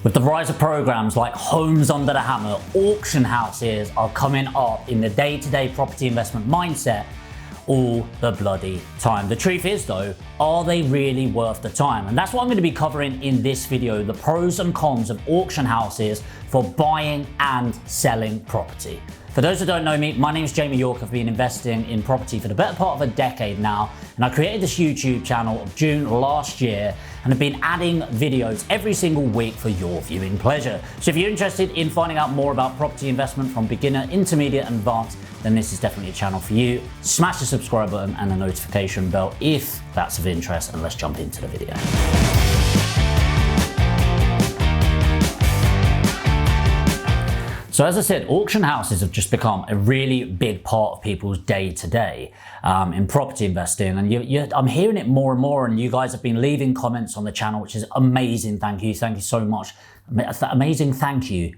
With the rise of programs like Homes Under the Hammer, auction houses are coming up in the day-to-day property investment mindset all the bloody time. The truth is though, are they really worth the time? And that's what I'm going to be covering in this video, the pros and cons of auction houses for buying and selling property. For those who don't know me, my name is Jamie York. I've been investing in property for the better part of a decade now, and I created this YouTube channel in June last year and have been adding videos every single week for your viewing pleasure. So if you're interested in finding out more about property investment from beginner, intermediate and advanced, then this is definitely a channel for you. Smash the subscribe button and the notification bell if that's of interest, and let's jump into the video. So as I said, auction houses have just become a really big part of people's day-to-day in property investing. And I'm hearing it more and more, and you guys have been leaving comments on the channel, which is amazing. Thank you so much. Amazing, thank you.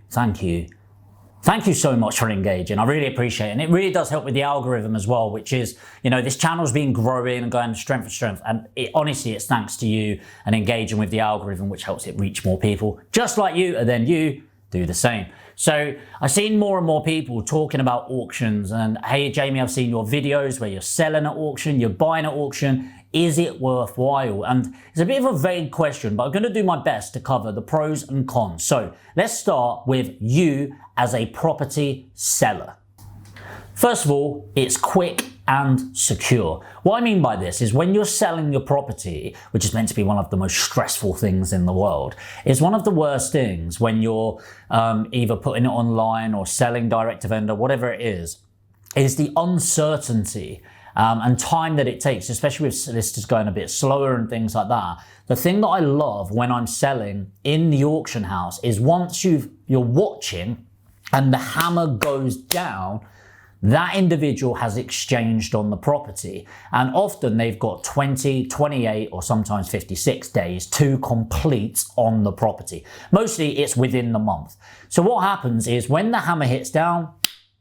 Thank you so much for engaging. I really appreciate it. And it really does help with the algorithm as well, which is, you know, this channel's been growing and going strength to strength. And honestly, it's thanks to you and engaging with the algorithm, which helps it reach more people just like you, and then you do the same. So I've seen more and more people talking about auctions and, hey, Jamie, I've seen your videos where you're selling at auction, you're buying at auction. Is it worthwhile? And it's a bit of a vague question, but I'm going to do my best to cover the pros and cons. So let's start with you as a property seller. First of all, it's quick and secure. What I mean by this is when you're selling your property, which is meant to be one of the most stressful things in the world, it's one of the worst things when you're either putting it online or selling direct to vendor, whatever it is the uncertainty and time that it takes, especially with solicitors going a bit slower and things like that. The thing that I love when I'm selling in the auction house is once you're watching and the hammer goes down, that individual has exchanged on the property, and often they've got 20, 28 or sometimes 56 days to complete on the property. Mostly it's within the month. So what happens is when the hammer hits down,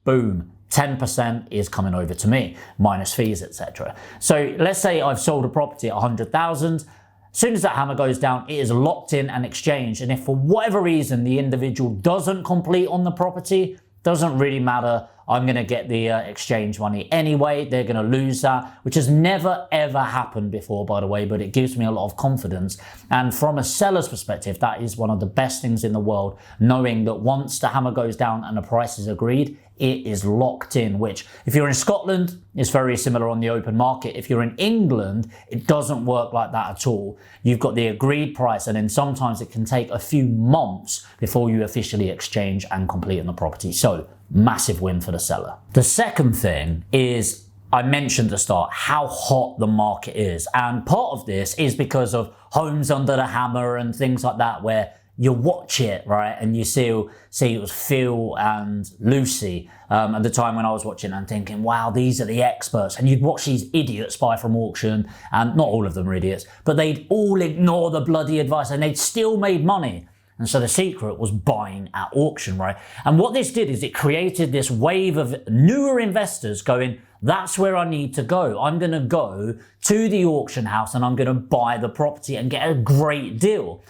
boom, 10% is coming over to me, minus fees, etc. So let's say I've sold a property at 100,000. As soon as that hammer goes down, it is locked in and exchanged. And if for whatever reason the individual doesn't complete on the property, doesn't really matter. I'm going to get the exchange money anyway. They're going to lose that, which has never ever happened before, by the way, but it gives me a lot of confidence. And from a seller's perspective, that is one of the best things in the world, knowing that once the hammer goes down and the price is agreed, it is locked in, which if you're in Scotland, it's very similar on the open market. If you're in England, it doesn't work like that at all. You've got the agreed price, and then sometimes it can take a few months before you officially exchange and complete on the property. So massive win for the seller. The second thing is, I mentioned at the start how hot the market is. And part of this is because of Homes Under the Hammer and things like that, where you watch it, right? And you see it was Phil and Lucy at the time when I was watching and thinking, wow, these are the experts. And you'd watch these idiots buy from auction, and not all of them were idiots, but they'd all ignore the bloody advice and they'd still made money. And so the secret was buying at auction, right? And what this did is it created this wave of newer investors going, that's where I need to go. I'm going to go to the auction house and I'm going to buy the property and get a great deal.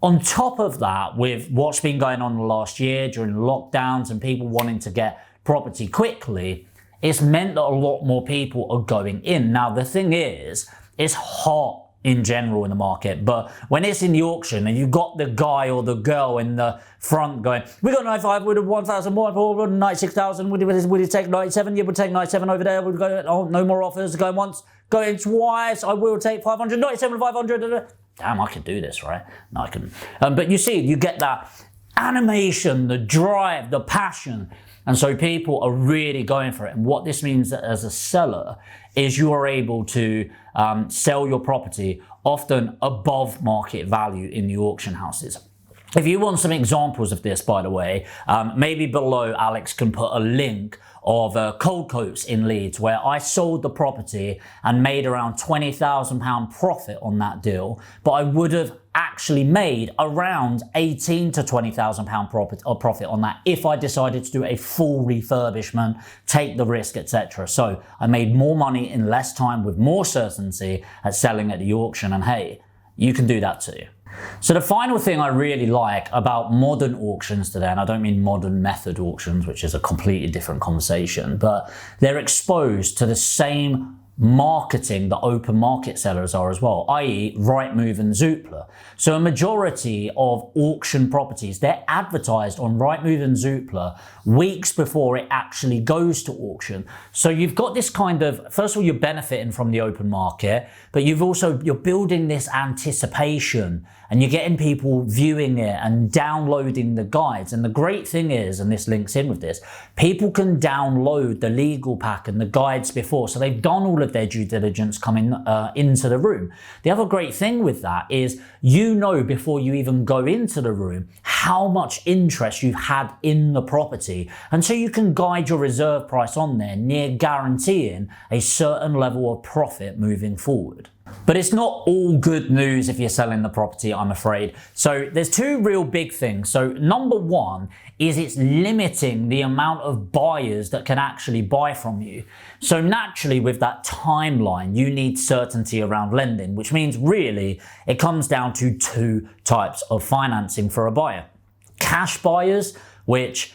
On top of that, with what's been going on the last year during lockdowns and people wanting to get property quickly, it's meant that a lot more people are going in. Now, the thing is, it's hot in general in the market, but when it's in the auction and you've got the guy or the girl in the front going, we got 95, we'd have 1,000 more, we'd have 96,000, would you take 97? Yeah, we'll take 97 over there, we'll go, oh, no more offers, going once, going twice, I will take 500, 97, 500, damn, I can do this, right? No, I can. But you see, you get that animation, the drive, the passion. And so people are really going for it. And what this means as a seller is you are able to sell your property often above market value in the auction houses. If you want some examples of this, by the way, maybe below Alex can put a link of Cold Coats in Leeds where I sold the property and made around £20,000 profit on that deal, but I would have actually made around £18,000 to £20,000 profit on that if I decided to do a full refurbishment, take the risk, etc. So I made more money in less time with more certainty at selling at the auction, and hey, you can do that too. So the final thing I really like about modern auctions today, and I don't mean modern method auctions, which is a completely different conversation, but they're exposed to the same marketing that open market sellers are as well, i.e. Rightmove and Zoopla. So a majority of auction properties, they're advertised on Rightmove and Zoopla weeks before it actually goes to auction. So you've got this kind of, first of all, you're benefiting from the open market, but you're building this anticipation and you're getting people viewing it and downloading the guides. And the great thing is, and this links in with this, people can download the legal pack and the guides before. So they've done all of their due diligence coming into the room. The other great thing with that is you know before you even go into the room how much interest you've had in the property. And so you can guide your reserve price on there, near guaranteeing a certain level of profit moving forward. But it's not all good news if you're selling the property, I'm afraid. So there's two real big things. So number one is it's limiting the amount of buyers that can actually buy from you. So naturally with that timeline, you need certainty around lending, which means really it comes down to two types of financing for a buyer. Cash buyers, which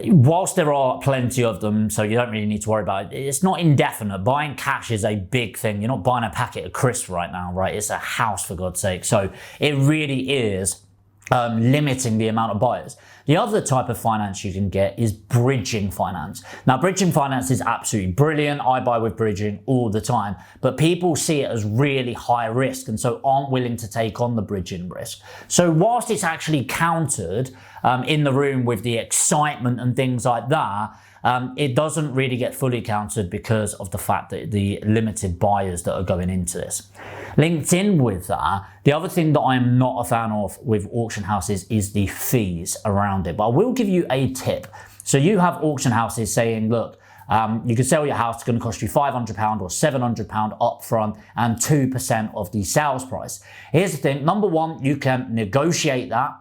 whilst there are plenty of them, so you don't really need to worry about it, it's not indefinite. Buying cash is a big thing. You're not buying a packet of crisps right now, right? It's a house, for God's sake. So it really is limiting the amount of buyers. The other type of finance you can get is bridging finance. Now, bridging finance is absolutely brilliant. I buy with bridging all the time, but people see it as really high risk and so aren't willing to take on the bridging risk. So whilst it's actually countered in the room with the excitement and things like that, it doesn't really get fully counted because of the fact that the limited buyers that are going into this. Linked in with that, the other thing that I am not a fan of with auction houses is the fees around it. But I will give you a tip. So you have auction houses saying, look, you can sell your house, it's going to cost you £500 or £700 upfront and 2% of the sales price. Here's the thing. Number one, you can negotiate that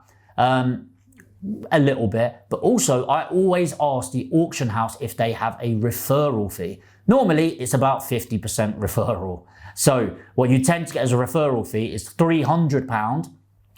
a little bit, but also I always ask the auction house if they have a referral fee. Normally it's about 50% referral. So what you tend to get as a referral fee is £300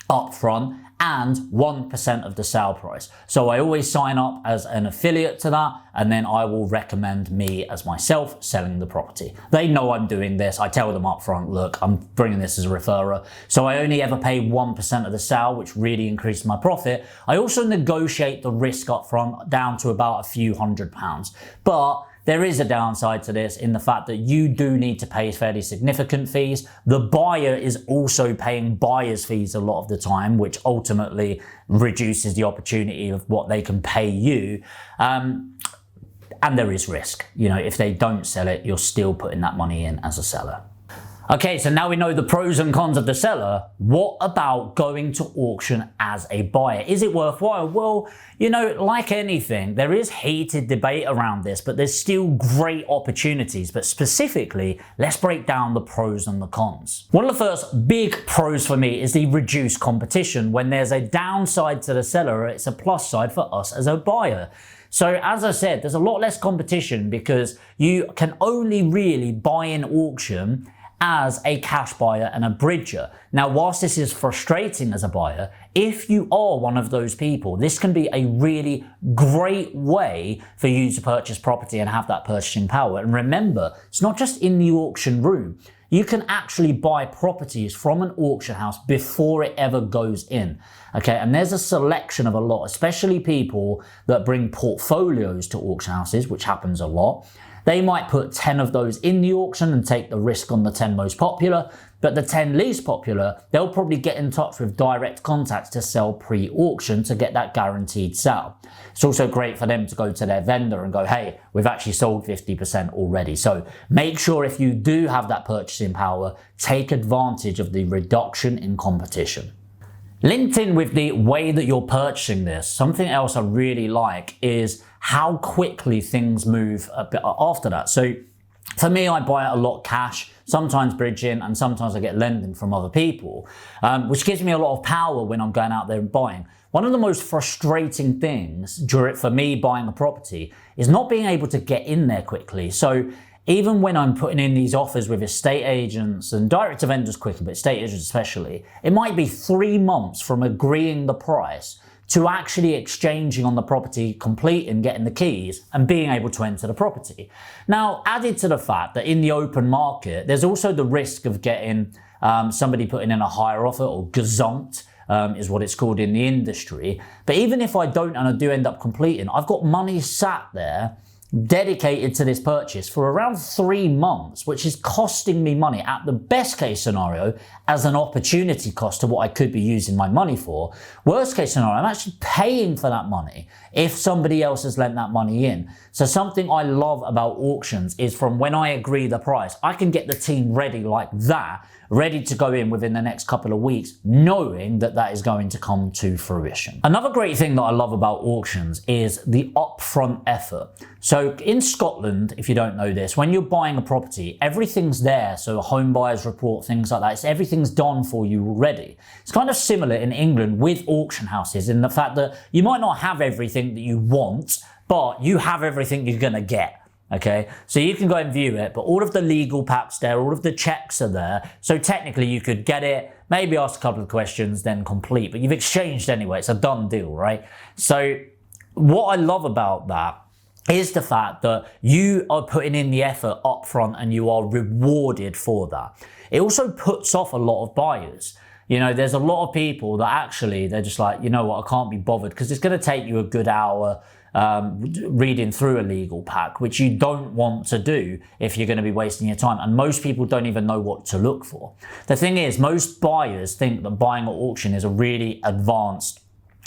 upfront and 1% of the sale price. So I always sign up as an affiliate to that, and then I will recommend me as myself selling the property. They know I'm doing this. I tell them up front, look, I'm bringing this as a referrer. So I only ever pay 1% of the sale, which really increases my profit. I also negotiate the risk up front down to about a few £100s. But there is a downside to this in the fact that you do need to pay fairly significant fees. The buyer is also paying buyer's fees a lot of the time, which ultimately reduces the opportunity of what they can pay you. And there is risk. You know, if they don't sell it, you're still putting that money in as a seller. Okay, so now we know the pros and cons of the seller. What about going to auction as a buyer? Is it worthwhile? Well, you know, like anything, there is heated debate around this, but there's still great opportunities. But specifically, let's break down the pros and the cons. One of the first big pros for me is the reduced competition. When there's a downside to the seller, it's a plus side for us as a buyer. So as I said, there's a lot less competition because you can only really buy in auction as a cash buyer and a bridger. Now, whilst this is frustrating as a buyer, if you are one of those people, this can be a really great way for you to purchase property and have that purchasing power. And remember, it's not just in the auction room. You can actually buy properties from an auction house before it ever goes in. Okay, and there's a selection of a lot, especially people that bring portfolios to auction houses, which happens a lot. They might put 10 of those in the auction and take the risk on the 10 most popular, but the 10 least popular, they'll probably get in touch with direct contacts to sell pre-auction to get that guaranteed sale. It's also great for them to go to their vendor and go, hey, we've actually sold 50% already. So make sure if you do have that purchasing power, take advantage of the reduction in competition. Linked in with the way that you're purchasing this, something else I really like is how quickly things move a bit after that. So for me, I buy it a lot cash, sometimes bridging, and sometimes I get lending from other people, which gives me a lot of power when I'm going out there and buying. One of the most frustrating things for me buying a property is not being able to get in there quickly. So even when I'm putting in these offers with estate agents and direct to vendors quicker, but estate agents especially, it might be 3 months from agreeing the price to actually exchanging on the property, completing, getting the keys, and being able to enter the property. Now, added to the fact that in the open market, there's also the risk of getting somebody putting in a higher offer, or gazumped, is what it's called in the industry. But even if I don't and I do end up completing, I've got money sat there dedicated to this purchase for around 3 months, which is costing me money at the best case scenario as an opportunity cost to what I could be using my money for. Worst case scenario, I'm actually paying for that money if somebody else has lent that money in. So something I love about auctions is from when I agree the price, I can get the team ready like that, ready to go in within the next couple of weeks, knowing that that is going to come to fruition. Another great thing that I love about auctions is the upfront effort. So in Scotland, if you don't know this, when you're buying a property, everything's there. So a home buyer's report, things like that, everything's done for you already. It's kind of similar in England with auction houses in the fact that you might not have everything that you want, but you have everything you're gonna get. Okay, so you can go and view it, but all of the legal packs there, all of the checks are there. So technically you could get it, maybe ask a couple of questions, then complete, but you've exchanged anyway. It's a done deal, right? So what I love about that is the fact that you are putting in the effort up front and you are rewarded for that. It also puts off a lot of buyers. You know, there's a lot of people that actually, they're just like, you know what, I can't be bothered, because it's going to take you a good hour reading through a legal pack, which you don't want to do if you're going to be wasting your time. And most people don't even know what to look for. The thing is, most buyers think that buying at auction is a really advanced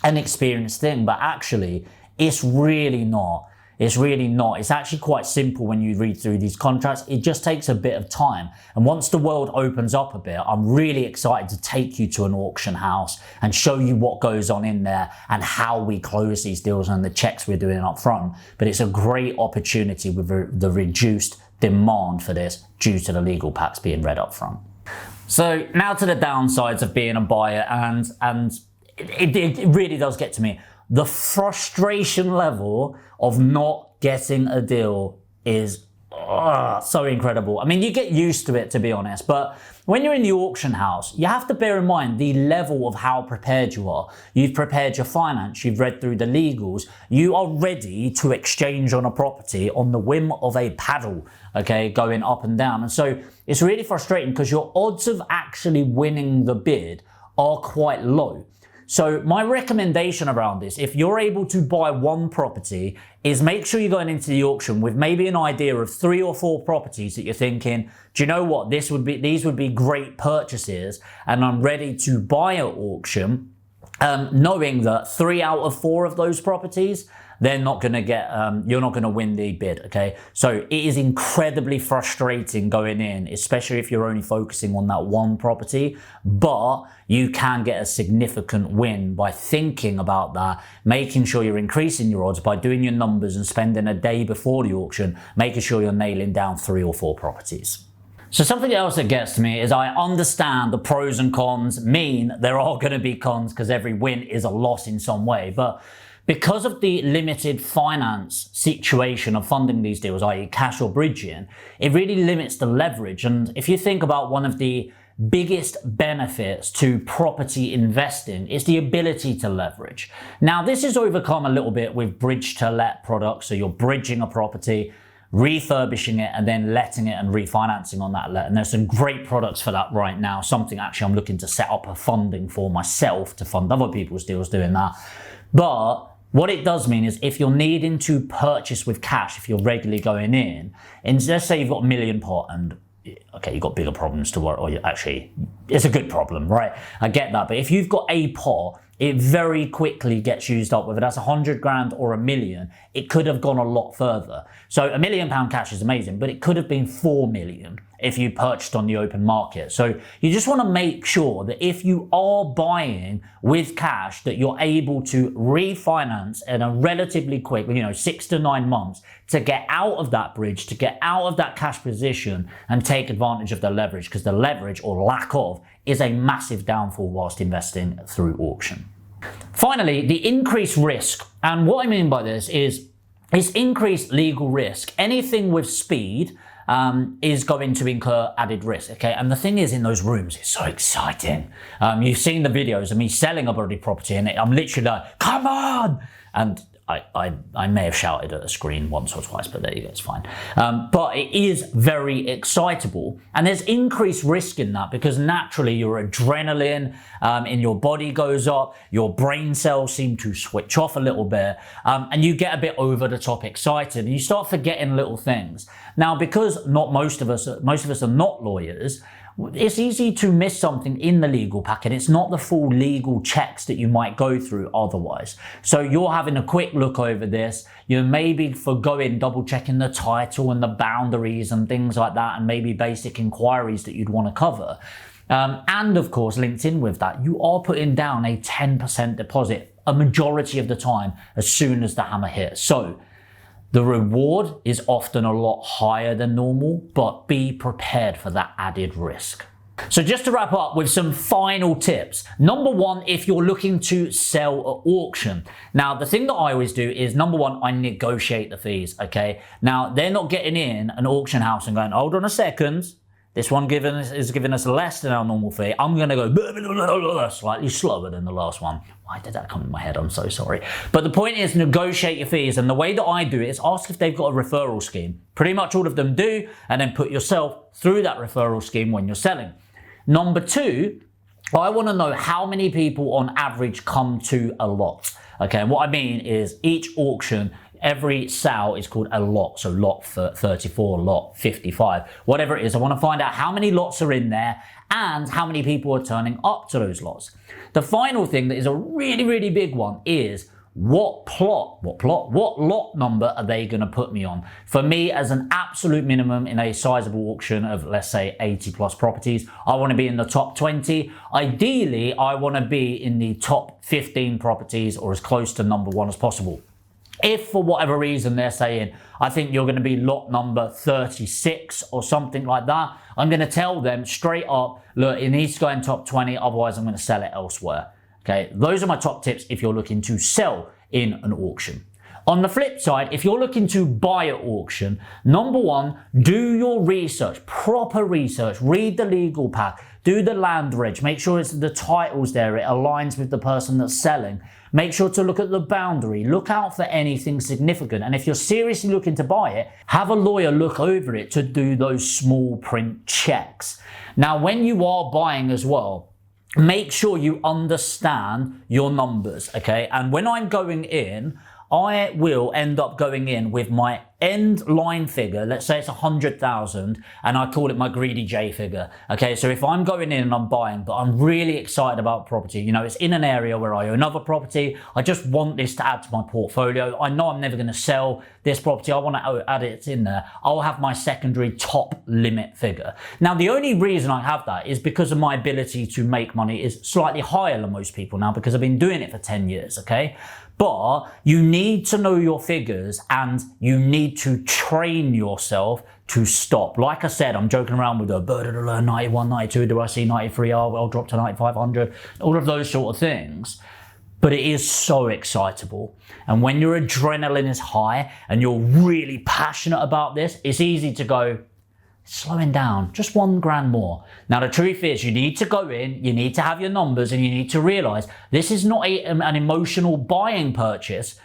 and experienced thing, but actually it's really not. It's really not. It's actually quite simple when you read through these contracts. It just takes a bit of time. And once the world opens up a bit, I'm really excited to take you to an auction house and show you what goes on in there and how we close these deals and the checks we're doing up front. But it's a great opportunity with the reduced demand for this due to the legal packs being read up front. So now to the downsides of being a buyer, and it really does get to me. The frustration level of not getting a deal is so incredible. I mean, you get used to it, to be honest, but when you're in the auction house, you have to bear in mind the level of how prepared you are. You've prepared your finance, you've read through the legals, you are ready to exchange on a property on the whim of a paddle, okay, going up and down. And so it's really frustrating because your odds of actually winning the bid are quite low. So my recommendation around this, if you're able to buy one property, is make sure you're going into the auction with maybe an idea of 3 or 4 properties that you're thinking, do you know what, these would be great purchases, and I'm ready to buy at auction, knowing that 3 out of 4 of those properties, they're not going to get, you're not going to win the bid, okay? So it is incredibly frustrating going in, especially if you're only focusing on that one property, but you can get a significant win by thinking about that, making sure you're increasing your odds by doing your numbers and spending a day before the auction, making sure you're nailing down 3 or 4 properties. So something else that gets to me is I understand the pros and cons mean there are going to be cons because every win is a loss in some way, but because of the limited finance situation of funding these deals, i.e. cash or bridging, it really limits the leverage. And if you think about one of the biggest benefits to property investing is the ability to leverage. Now, this is overcome a little bit with bridge to let products. So you're bridging a property, refurbishing it, and then letting it and refinancing on that let. And there's some great products for that right now. Something actually I'm looking to set up a funding for myself to fund other people's deals doing that. But what it does mean is if you're needing to purchase with cash, if you're regularly going in, and let's say you've got a million pot and okay, you've got bigger problems to worry, or actually, it's a good problem, right? I get that. But if you've got a pot, it very quickly gets used up. Whether that's 100 grand or 1 million, it could have gone a lot further. So £1 million cash is amazing, but it could have been 4 million if you purchased on the open market. So you just want to make sure that if you are buying with cash, that you're able to refinance in a relatively quick, 6 to 9 months to get out of that bridge, to get out of that cash position and take advantage of the leverage, because the leverage or lack of is a massive downfall whilst investing through auction. Finally, the increased risk. And what I mean by this is it's increased legal risk. Anything with speed is going to incur added risk, okay? And the thing is, in those rooms, it's so exciting. You've seen the videos of me selling a bloody property and I'm literally like, come on! And I may have shouted at the screen once or twice, but there you go, it's fine. But it is very excitable, and there's increased risk in that because naturally your adrenaline in your body goes up, your brain cells seem to switch off a little bit, and you get a bit over the top excited, and you start forgetting little things. Now, because most of us are not lawyers, it's easy to miss something in the legal pack, and it's not the full legal checks that you might go through otherwise. So you're having a quick look over this, you're maybe forgoing double checking the title and the boundaries and things like that, and maybe basic inquiries that you'd want to cover. And of course, linked in with that, you are putting down a 10% deposit a majority of the time as soon as the hammer hits. So the reward is often a lot higher than normal, but be prepared for that added risk. So just to wrap up with some final tips. Number one, if you're looking to sell at auction. Now, the thing that I always do is, number one, I negotiate the fees, okay? Now, they're not getting in an auction house and going, hold on a second, this one is giving us less than our normal fee. I'm going to go blah, blah, blah, blah, slightly slower than the last one. Why did that come in my head? I'm so sorry. But the point is, negotiate your fees. And the way that I do it is ask if they've got a referral scheme. Pretty much all of them do. And then put yourself through that referral scheme when you're selling. Number two, I want to know how many people on average come to a lot. Okay, and what I mean is each auction, every sale is called a lot. So lot 34, lot 55, whatever it is. I want to find out how many lots are in there and how many people are turning up to those lots. The final thing that is a really, really big one is what lot number are they going to put me on? For me, as an absolute minimum in a sizable auction of, let's say, 80 plus properties, I want to be in the top 20. Ideally, I want to be in the top 15 properties or as close to number one as possible. If for whatever reason they're saying, I think you're going to be lot number 36 or something like that, I'm going to tell them straight up, look, it needs to go in top 20, otherwise I'm going to sell it elsewhere. Okay, those are my top tips if you're looking to sell in an auction. On the flip side, if you're looking to buy at auction, number one, do your research, proper research, read the legal pack, do the land reg, make sure it's the titles there, it aligns with the person that's selling. Make sure to look at the boundary, look out for anything significant. And if you're seriously looking to buy it, have a lawyer look over it to do those small print checks. Now, when you are buying as well, make sure you understand your numbers, okay? And when I'm going in, I will end up going in with my end line figure. Let's say it's 100,000 and I call it my greedy J figure. Okay, so if I'm going in and I'm buying, but I'm really excited about property, you know, it's in an area where I own another property. I just want this to add to my portfolio. I know I'm never going to sell this property. I want to add it in there. I'll have my secondary top limit figure. Now, the only reason I have that is because of my ability to make money is slightly higher than most people now because I've been doing it for 10 years, okay? But you need to know your figures and you need to train yourself to stop. Like I said, I'm joking around with 91, 92, do I see 93? I'll drop to 95, 100, all of those sort of things. But it is so excitable. And when your adrenaline is high and you're really passionate about this, it's easy to go, slowing down, just $1,000 more. Now, the truth is you need to go in, you need to have your numbers, and you need to realize this is not an emotional buying purchase.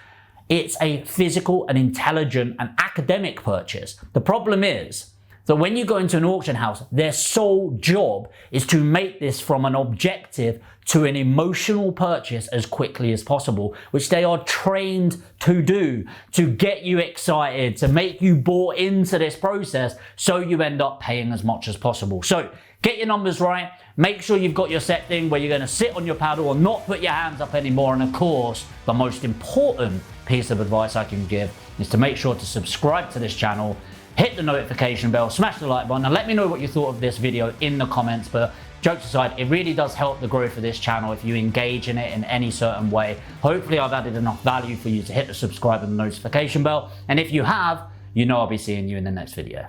It's a physical and intelligent and academic purchase. The problem is that when you go into an auction house, their sole job is to make this from an objective to an emotional purchase as quickly as possible, which they are trained to do, to get you excited, to make you bought into this process, so you end up paying as much as possible. So get your numbers right, make sure you've got your set thing where you're gonna sit on your paddle and not put your hands up anymore. And of course, the most important piece of advice I can give is to make sure to subscribe to this channel, hit the notification bell, smash the like button, and let me know what you thought of this video in the comments. But jokes aside, it really does help the growth of this channel if you engage in it in any certain way. Hopefully I've added enough value for you to hit the subscribe and the notification bell. And if you have, you know I'll be seeing you in the next video.